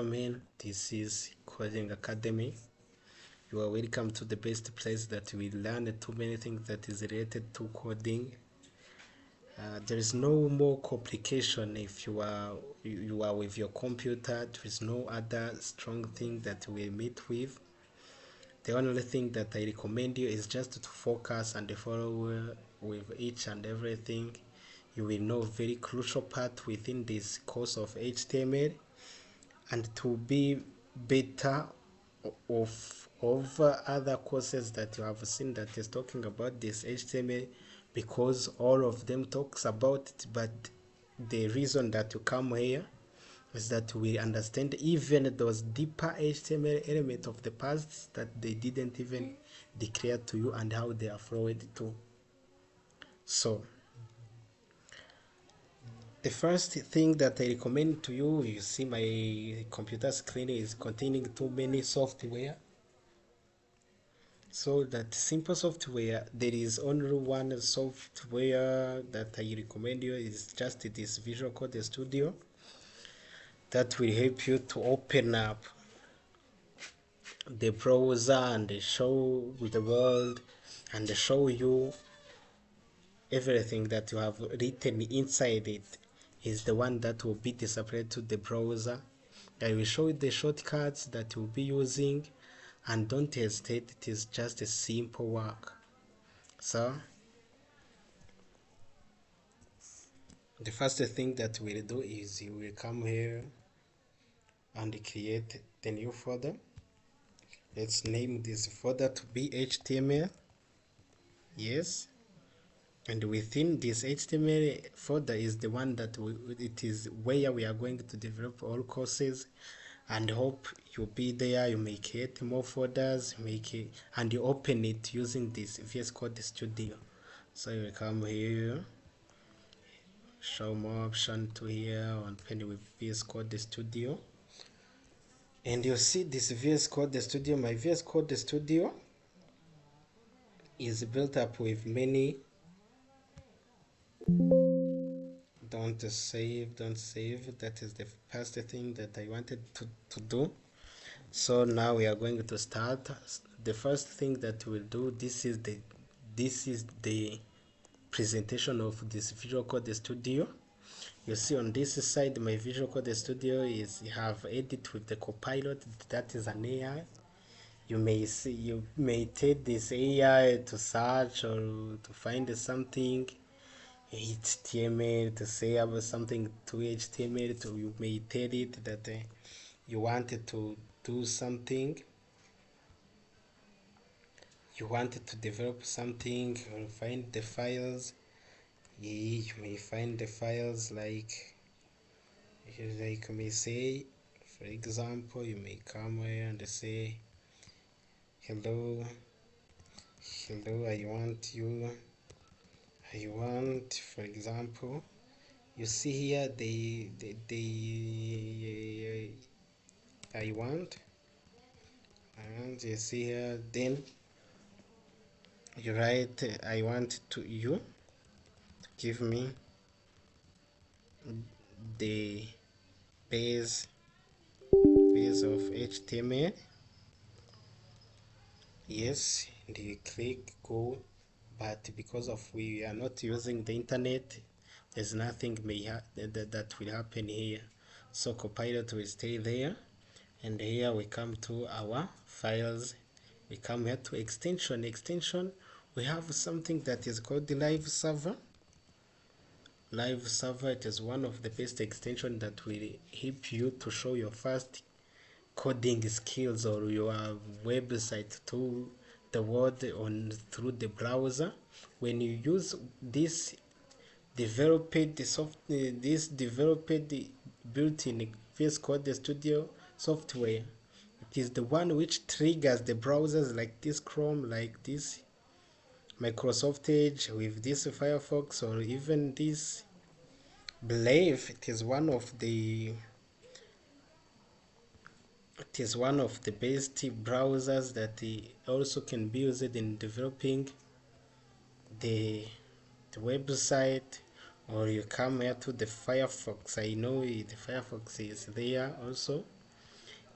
Man, this is Coding Academy. You are welcome to the best place that we learn too many things that is related to coding. There is no more complication if you are with your computer. There is no other strong thing that we meet with. The only thing that I recommend you is just to focus and follow with each and everything. You will know very crucial part within this course of HTML, and to be better of other courses that you have seen that is talking about this HTML, because all of them talks about it, but the reason that you come here is that we understand even those deeper HTML elements of the past that they didn't even declare to you and how they are flowed to. So the first thing that I recommend to you, you see my computer screen is containing too many software. So that simple software, there is only one software that I recommend you, is just this Visual Code Studio, that will help you to open up the browser and show the world and show you everything that you have written inside it. Is the one that will be displayed to the browser. I will show you the shortcuts that you'll be using, and don't hesitate, it is just a simple work. So the first thing that we'll do is you will come here and create the new folder. Let's name this folder to be HTML. Yes. And within this HTML folder is the one that it is where we are going to develop all courses, and hope you'll be there. You may create more folders, and you open it using this VS Code Studio. So you come here, show more option to here, open with VS Code Studio, and you see this VS Code Studio. My VS Code Studio is built up with many. Don't save, that is the first thing that I wanted to do. So now we are going to start. The first thing that we'll do, this is the presentation of this Visual Code Studio. You see on this side, my Visual Code Studio is have edit with the Copilot. That is an AI. You may take this AI to search or to find something HTML, to say about something to HTML. To, you may tell it that you wanted to do something, you wanted to develop something, or find the files. You may find the files like you may say, for example, you may come here and say, hello, I want, for example, you see here I want, and you see here, then you write I want to you to give me the base of HTML. Yes, and you click go, but because of we are not using the internet, there's nothing that will happen here. So Copilot will stay there, and here we come to our files. We come here to extension. We have something that is called the live server. It is one of the best extensions that will help you to show your first coding skills or your website to the world through the browser. When you use this developed built-in VS Code Studio software, it is the one which triggers the browsers like this Chrome, like this Microsoft Edge, with this Firefox, or even this Brave. It is one of the best browsers that also can be used in developing the website. Or you come here to the Firefox. I know the Firefox is there also.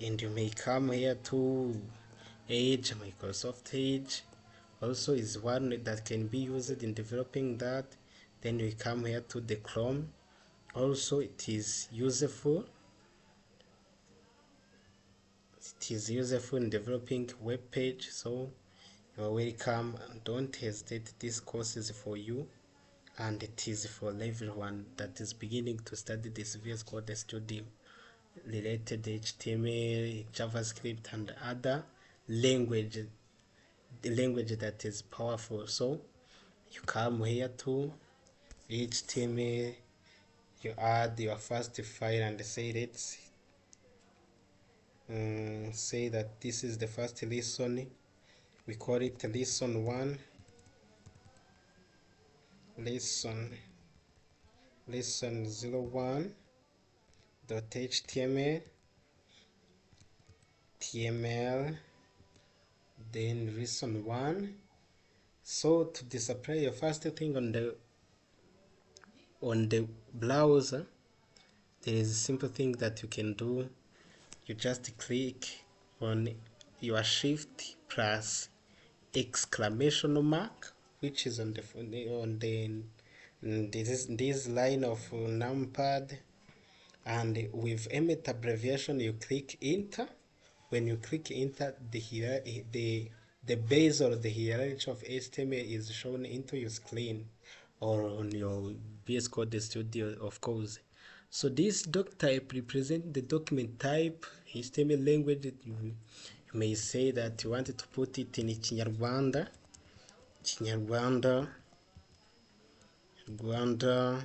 And you may come here to Edge. Microsoft Edge also is one that can be used in developing that. Then we come here to the Chrome. Also it is useful in developing web page. So you're welcome. Don't hesitate, this course is for you, and it is for everyone that is beginning to study this VS Code Studio related HTML, JavaScript, and other language, the language that is powerful. So you come here to HTML, you add your first file and say let's say that this is the first lesson. We call it lesson 1, lesson 01 dot html, then lesson 1. So to display your first thing on the browser, there is a simple thing that you can do. You just click on your shift plus exclamation mark, which is on this line of numpad, and with emmet abbreviation you click enter. When you click enter, the base or the hierarchy of HTML is shown into your screen or on your VS Code Studio, of course. So this doc type represents the document type, HTML language. You may say that you wanted to put it in Kinyarwanda, Rwanda,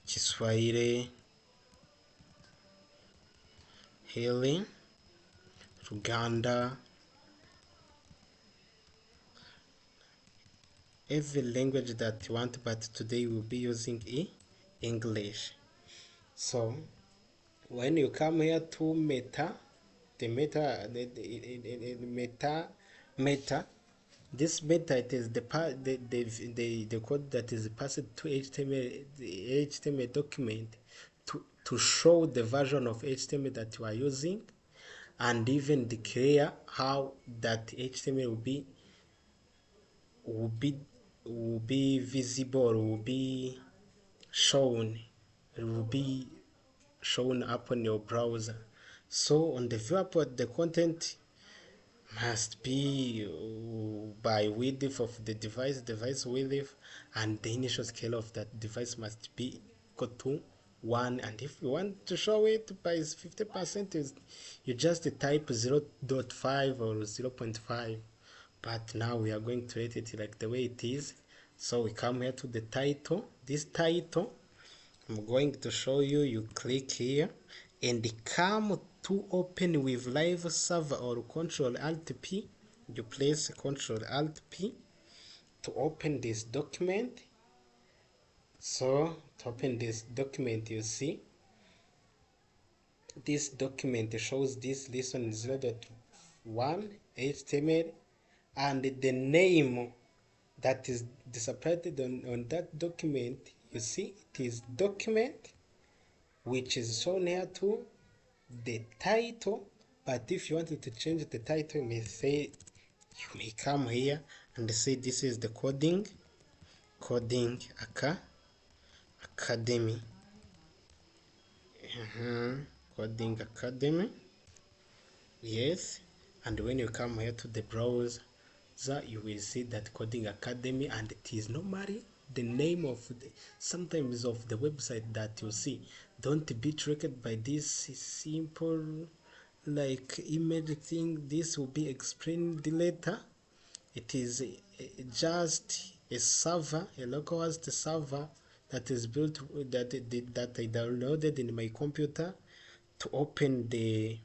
Kiswahili, Heli, Uganda, every language that you want, but today we'll be using English. So when you come here to meta, the meta, this meta, it is the code that is passed to HTML, the HTML document, to show the version of HTML that you are using, and even declare how that HTML will be visible, or will be shown, up on your browser. So on the viewport, the content must be by width of the device width, and the initial scale of that device must be equal to 1. And if you want to show it by 50%, you just type 0.5 or 0.5. But now we are going to rate it like the way it is. So we come here to the title. This title, I'm going to show you. You click here and come to open with live server or Control Alt P. You place Control Alt P to open this document. So to open this document, you see this document shows this lesson 0.1 HTML, and the name that is displayed on that document, you see it is document, which is shown here to the title. But if you wanted to change the title, you may come here and say this is the coding academy, coding academy, yes. And when you come here to the browser, you will see that coding academy, and it is normally the name of sometimes of the website that you see. Don't be tricked by this simple like image thing. This will be explained later. It is just a server, a localhost server that is built, that I downloaded in my computer to open to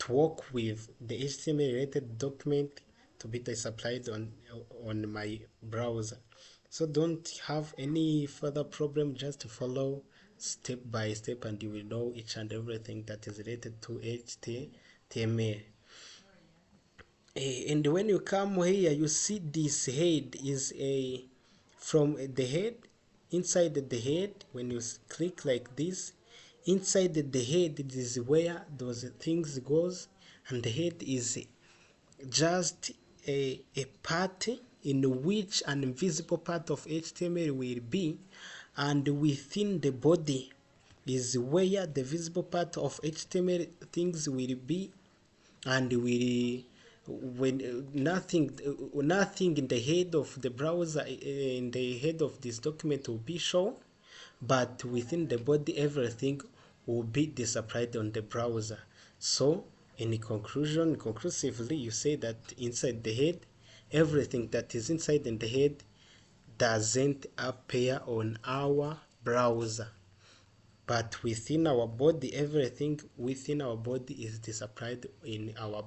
work with the HTML related document to be supplied on my browser. So don't have any further problem, just follow step by step and you will know each and everything that is related to HTML. And when you come here, you see this head is from the head. Inside the head, when you click like this, Inside the head, it is where those things goes, and the head is just a part in which an invisible part of HTML will be, and within the body is where the visible part of HTML things will be, and we when nothing in the head of the browser, in the head of this document will be shown, but within the body everything will be displayed on the browser. So in conclusion, conclusively, you say that inside the head, everything that is inside in the head doesn't appear on our browser, but within our body, everything within our body is displayed in our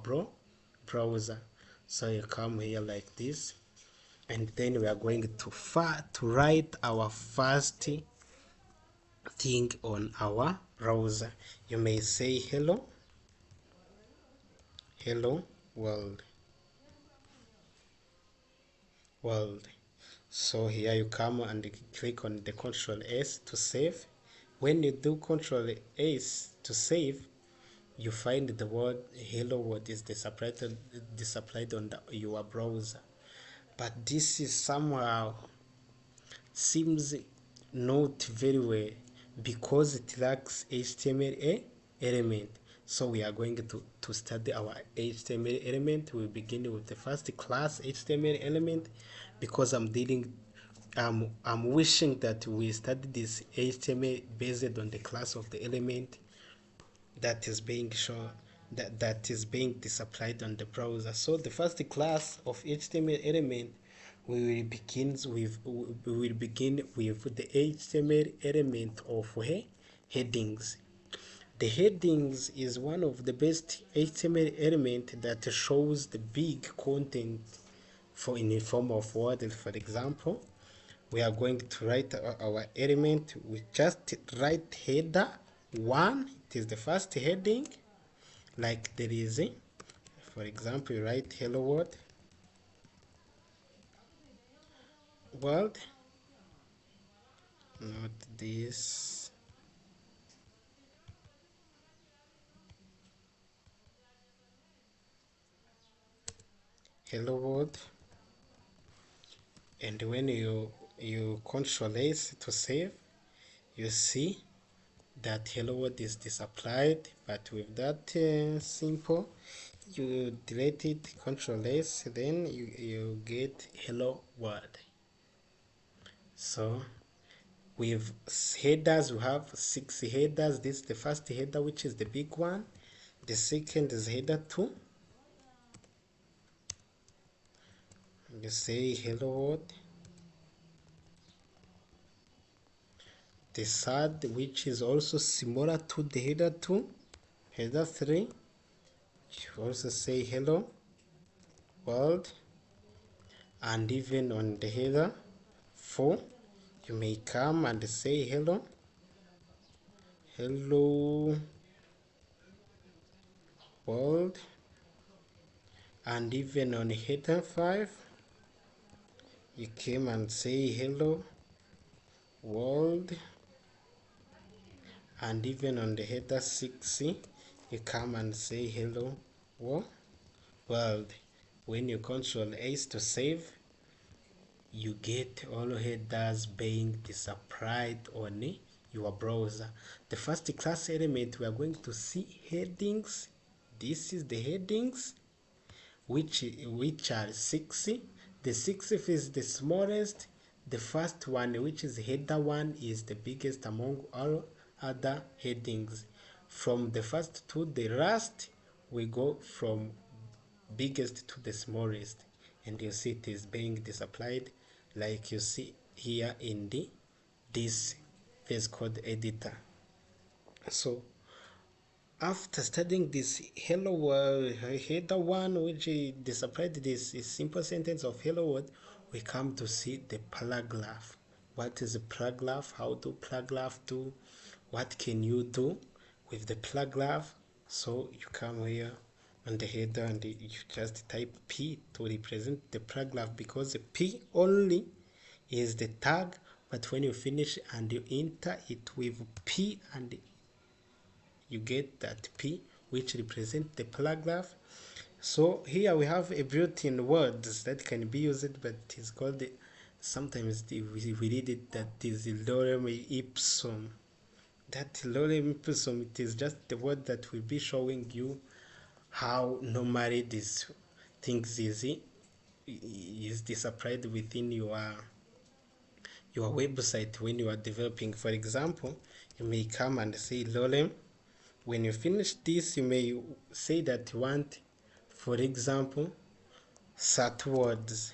browser. So you come here like this, and then we are going to write our first thing on our browser. You may say hello world. So here you come and click on the Control S to save. When you do Control S to save, you find the word hello world is displayed on your browser. But this is somehow seems not very well because it lacks HTML element. So we are going to study our HTML element. We begin with the first class HTML element, because I'm wishing that we study this HTML based on the class of the element that is being shown, that is being displayed on the browser. So the first class of HTML element, we will begin with the HTML element of headings. The headings is one of the best HTML element that shows the big content for in the form of word. For example, we are going to write our element. We just write header 1. It is the first heading, like there is for example, you write hello world, not this, hello world. And when you Control S to save, you see that hello world is displayed. But with that simple, you delete it, Control S, then you get hello world. So with headers, we have 6 headers. This is the first header, which is the big one. The second is header 2. You say hello world. The third, which is also similar to the header 2, header 3, you also say hello world. And even on the header 4, you may come and say hello world. And even on header 5, you came and say hello world. And even on the header 6, you come and say hello world. When you Control S to save, you get all headers being displayed on your browser. The first class element, we are going to see headings. This is the headings, which are 6. The 6th is the smallest. The first one, which is header 1, is the biggest among all other headings. From the first to the last, we go from biggest to the smallest, and you see it is being displayed like you see here in this VS Code editor. So after studying this hello world header 1, which displayed this simple sentence of hello world, we come to see the paragraph. What is a paragraph? How do paragraph do? What can you do with the paragraph? So you come here on the header and you just type P to represent the paragraph, because the P only is the tag, but when you finish and you enter it with P and you get that P, which represent the paragraph. So here we have a built-in words that can be used, but it's called sometimes we read it that is lorem ipsum. That lorem ipsum, it is just the word that will be showing you how normally these things is displayed within your website when you are developing. For example, you may come and say lorem. When you finish this, you may say that you want, for example, sat words,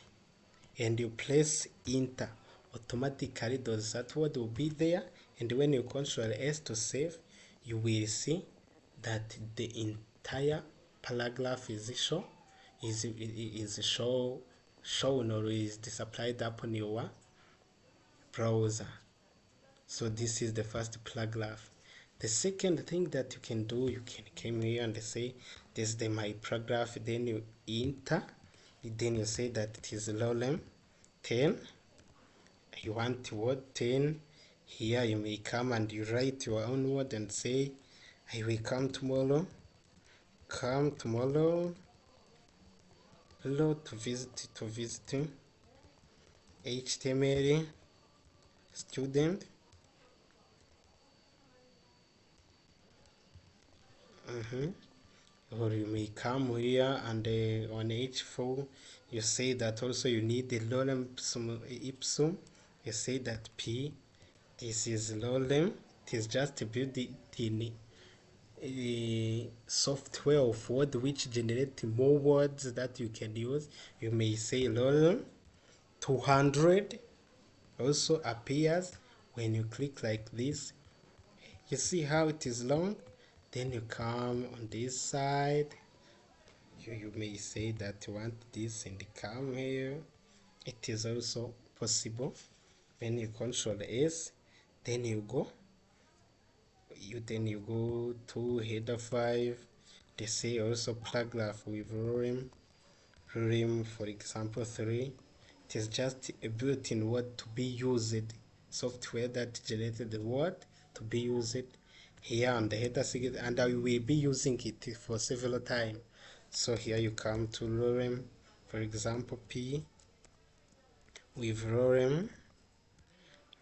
and you press enter. Automatically those sat words will be there, and when you control S to save, you will see that the entire paragraph is shown or is displayed upon your browser. So this is the first paragraph. The second thing that you can do, you can come here and say this is my paragraph, then you enter, then you say that it is lorem 10. You want word 10. Here you may come and you write your own word and say I will come tomorrow hello to visit HTML student. Or you may come here and on H4 you say that also you need the lorem ipsum. You say that P, this is lorem. It is just a built-in software of word which generate more words that you can use. You may say lorem 200 also appears when you click like this. You see how it is long. Then you come on this side, you may say that you want this and come here. It is also possible. When you control S, then you go to header 5. They say also paragraph with rem for example 3. It is just a built-in word to be used, software that generated the word to be used here on the header, and I will be using it for several times. So here you come to lorem, for example P with lorem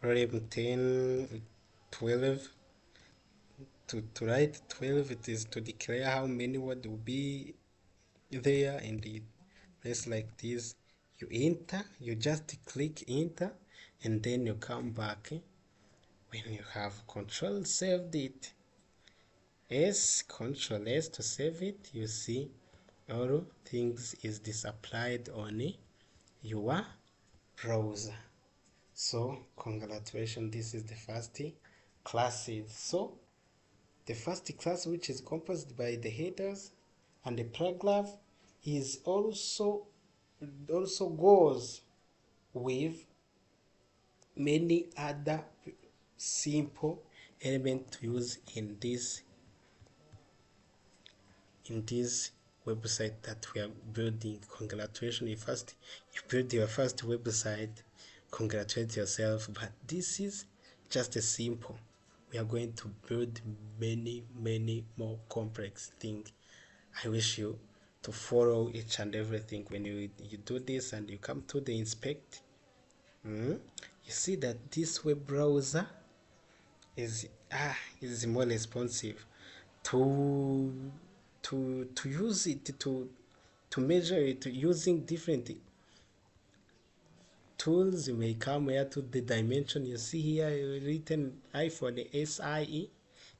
10 12. To write 12, it is to declare how many words will be there, and it place like this. You enter, you just click enter, and then you come back. When you have control saved it, control S to save it, you see all things is displayed on your browser. So congratulations, this is the first class. So the first class, which is composed by the headers and the paragraph, is also goes with many other simple elements to use in this website that we are building. Congratulations, you build your first website. Congratulate yourself. But this is just a simple. We are going to build many more complex things. I wish you to follow each and everything. When you do this and you come to the inspect, you see that this web browser is more responsive to use it, to measure it using different tools. You may come here to the dimension. You see here written iPhone SIE.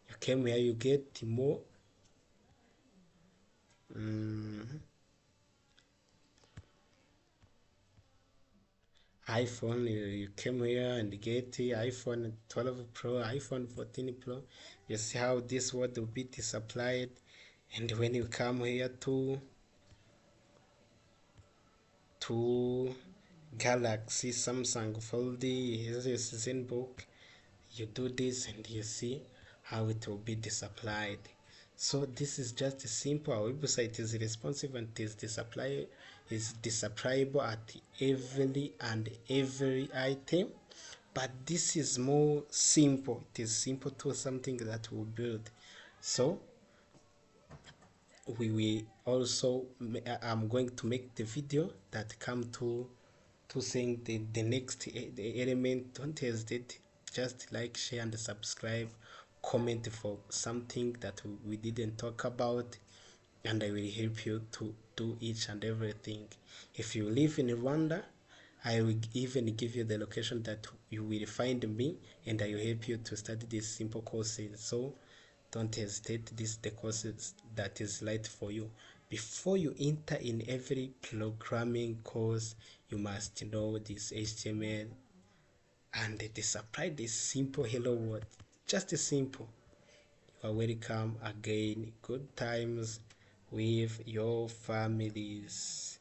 You came here, you get more iPhone. You came here and get the iPhone 12 Pro, iPhone 14 Pro. You see how this word will be supplied. And when you come here to Galaxy, Samsung Fold, ZenBook, you do this and you see how it will be supplied. So this is just a simple. Our website is responsive and is displayable at every item. But this is more simple. It is simple to something that will build. So we will also I'm going to make the video that come to saying the next the element. Don't hesitate, just like, share and subscribe, comment for something that we didn't talk about, and I will help you to do each and everything. If you live in Rwanda, I will even give you the location that you will find me, and I will help you to study these simple courses. So don't hesitate, this is the courses that is right for you. Before you enter in every programming course, you must know this HTML and the supply this simple hello world. Just a simple. You are welcome again. Good times with your families.